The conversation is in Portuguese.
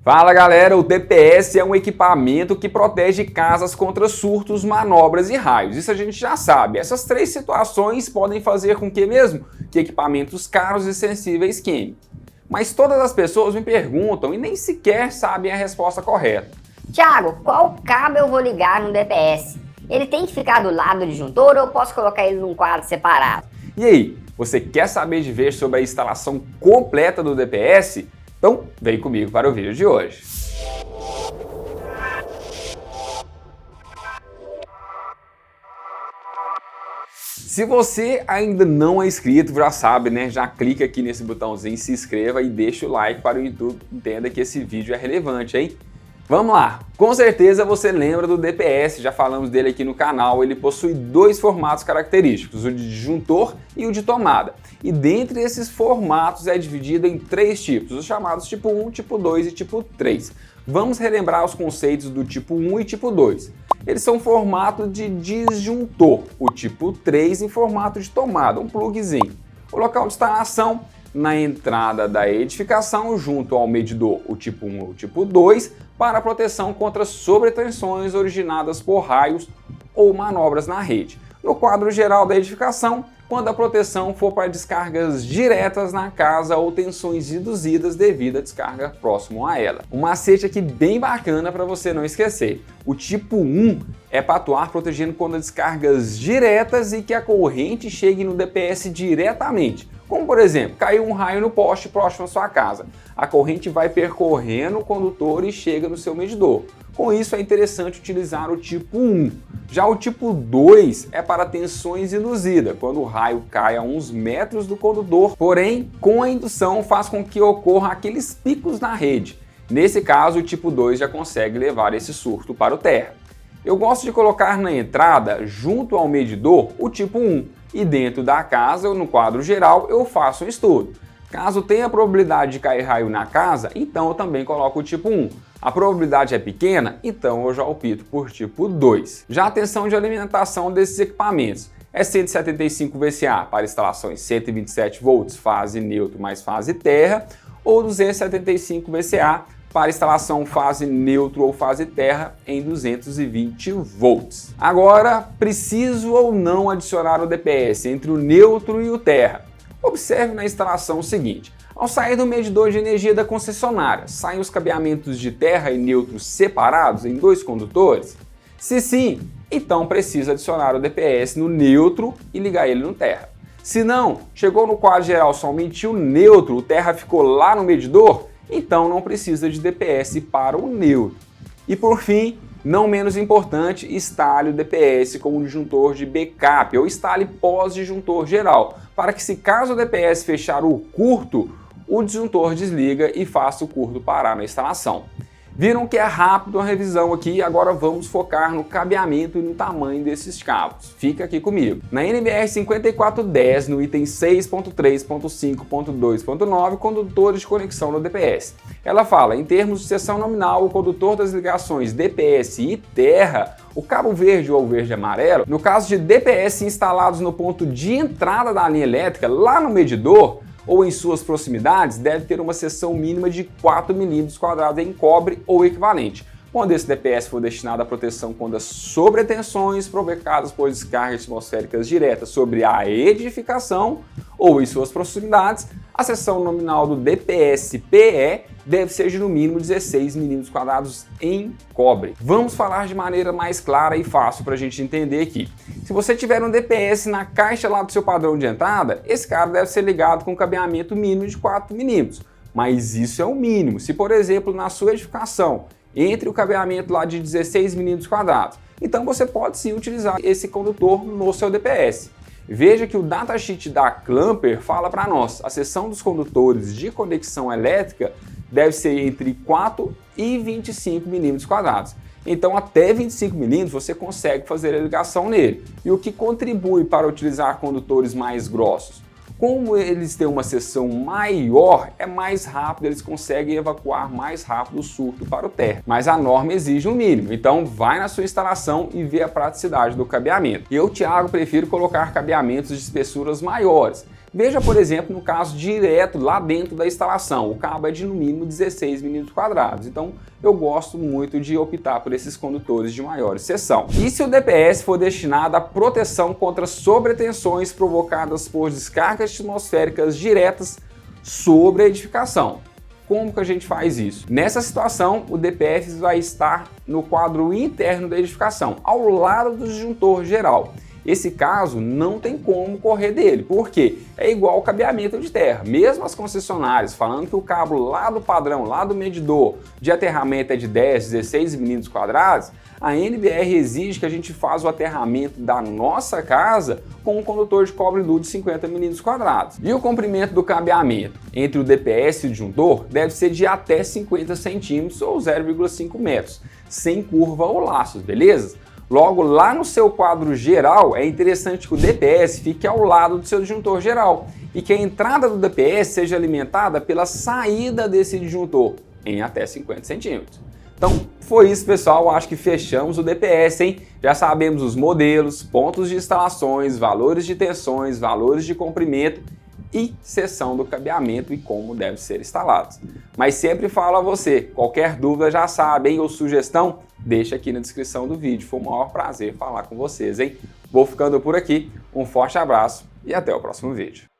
Fala galera, o DPS é um equipamento que protege casas contra surtos, manobras e raios. Isso a gente já sabe. Essas três situações podem fazer com que mesmo que equipamentos caros e sensíveis queimem. Mas todas as pessoas me perguntam e nem sequer sabem a resposta correta. Thiago, qual cabo eu vou ligar no DPS? Ele tem que ficar do lado do disjuntor ou eu posso colocar ele num quadro separado? E aí, você quer saber de vez sobre a instalação completa do DPS? Então, vem comigo para o vídeo de hoje. Se você ainda não é inscrito, já sabe, né? Já clica aqui nesse botãozinho, se inscreva e deixa o like para o YouTube entenda que esse vídeo é relevante, hein? Vamos lá! Com certeza você lembra do DPS, já falamos dele aqui no canal. Ele possui dois formatos característicos, o de disjuntor e o de tomada. E dentre esses formatos é dividido em três tipos, os chamados tipo 1, tipo 2 e tipo 3. Vamos relembrar os conceitos do tipo 1 e tipo 2. Eles são formato de disjuntor, o tipo 3 em formato de tomada, um plugzinho. O local de instalação na entrada da edificação junto ao medidor, o tipo 1 ou o tipo 2, para proteção contra sobretensões originadas por raios ou manobras na rede. No quadro geral da edificação, quando a proteção for para descargas diretas na casa ou tensões induzidas devido à descarga próximo a ela. Um macete aqui bem bacana para você não esquecer. O tipo 1 é para atuar protegendo contra descargas diretas e que a corrente chegue no DPS diretamente. Como por exemplo, caiu um raio no poste próximo à sua casa. A corrente vai percorrendo o condutor e chega no seu medidor. Com isso é interessante utilizar o tipo 1. Já o tipo 2 é para tensões induzidas, quando o raio cai a uns metros do condutor, porém com a indução faz com que ocorra aqueles picos na rede. Nesse caso o tipo 2 já consegue levar esse surto para o terra. Eu gosto de colocar na entrada, junto ao medidor, o tipo 1 e dentro da casa, no quadro geral, eu faço um estudo. Caso tenha a probabilidade de cair raio na casa, então eu também coloco o tipo 1. A probabilidade é pequena, então eu já opto por tipo 2. Já a tensão de alimentação desses equipamentos é 175 VCA para instalações 127 volts fase neutro mais fase terra ou 275 VCA para instalação fase neutro ou fase terra em 220 volts. Agora, preciso ou não adicionar o DPS entre o neutro e o terra? Observe na instalação o seguinte: ao sair do medidor de energia da concessionária, saem os cabeamentos de terra e neutro separados em dois condutores? Se sim, então precisa adicionar o DPS no neutro e ligar ele no terra. Se não, chegou no quadro geral somente o neutro, o terra ficou lá no medidor, então não precisa de DPS para o neutro. E por fim, não menos importante, instale o DPS como disjuntor de backup ou instale pós-disjuntor geral, para que se caso o DPS fechar o curto, o disjuntor desliga e faça o curto parar na instalação. Viram que é rápido a revisão aqui, agora vamos focar no cabeamento e no tamanho desses cabos. Fica aqui comigo. Na NBR 5410, no item 6.3.5.2.9, condutores de conexão no DPS. Ela fala, em termos de seção nominal, o condutor das ligações DPS e terra, o cabo verde ou verde-amarelo, no caso de DPS instalados no ponto de entrada da linha elétrica, lá no medidor, ou em suas proximidades, deve ter uma seção mínima de 4 mm² em cobre ou equivalente, quando esse DPS for destinado à proteção contra sobretensões provocadas por descargas atmosféricas diretas sobre a edificação ou em suas proximidades, a seção nominal do DPS-PE deve ser de no mínimo 16 mm² em cobre. Vamos falar de maneira mais clara e fácil para a gente entender aqui. Se você tiver um DPS na caixa lá do seu padrão de entrada, esse cara deve ser ligado com cabeamento mínimo de 4 mm. Mas isso é o mínimo. Se, por exemplo, na sua edificação, entre o cabeamento lá de 16 mm², então você pode sim utilizar esse condutor no seu DPS. Veja que o datasheet da Clamper fala para nós, a seção dos condutores de conexão elétrica deve ser entre 4 e 25 mm². Então até 25 mm você consegue fazer a ligação nele. E o que contribui para utilizar condutores mais grossos? Como eles têm uma seção maior, é mais rápido, eles conseguem evacuar mais rápido o surto para o terra. Mas a norma exige um mínimo, então vai na sua instalação e vê a praticidade do cabeamento. Eu, Thiago, prefiro colocar cabeamentos de espessuras maiores. Veja, por exemplo, no caso direto lá dentro da instalação, o cabo é de no mínimo 16 mm², então eu gosto muito de optar por esses condutores de maior seção. E se o DPS for destinado à proteção contra sobretensões provocadas por descargas atmosféricas diretas sobre a edificação? Como que a gente faz isso? Nessa situação, o DPS vai estar no quadro interno da edificação, ao lado do disjuntor geral. Esse caso não tem como correr dele, porque é igual ao cabeamento de terra. Mesmo as concessionárias falando que o cabo lá do padrão, lá do medidor de aterramento é de 10, 16 mm², a NBR exige que a gente faça o aterramento da nossa casa com um condutor de cobre duro de 50 mm². E o comprimento do cabeamento entre o DPS e o disjuntor deve ser de até 50 centímetros ou 0,5 metros, sem curva ou laços, beleza? Logo, lá no seu quadro geral, é interessante que o DPS fique ao lado do seu disjuntor geral e que a entrada do DPS seja alimentada pela saída desse disjuntor, em até 50 centímetros. Então, foi isso, pessoal. Acho que fechamos o DPS, hein? Já sabemos os modelos, pontos de instalações, valores de tensões, valores de comprimento e seção do cabeamento e como deve ser instalado. Mas sempre falo a você, qualquer dúvida já sabe, hein? Ou sugestão, deixa aqui na descrição do vídeo. Foi um maior prazer falar com vocês, hein? Vou ficando por aqui, um forte abraço e até o próximo vídeo.